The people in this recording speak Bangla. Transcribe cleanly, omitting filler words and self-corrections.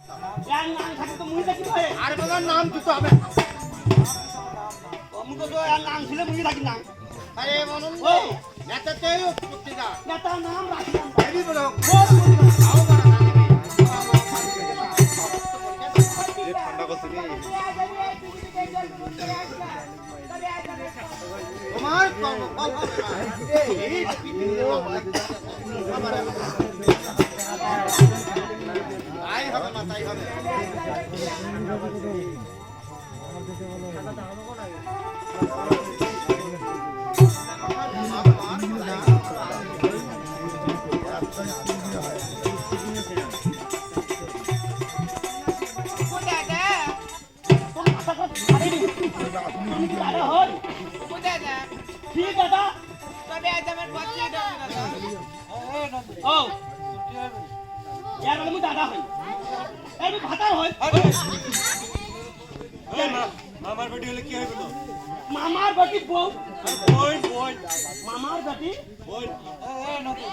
यार नाम থাকে তো মুই থাকি ভাই আর বাবার নাম দিতে হবে মুই তো यार নাম ছিল মুই থাকি না আরে মনন ও নেতাতে পুত্রিকা নেতা নাম রাখলাম হেভি বলো বল আও বাড়া ঠান্ডা করছে কি তোমার কল হবে না এই তাই হবে না তাই হবে ঠিক দাদা তবে আজ আমার বাচ্চা দাদা ও यार আমি দাদা হই আমি ভাতার হই মামার বেটি হলে কি হয় বলো মামার বেটি বউ বোন বোন মামার বেটি বোন এই নতুন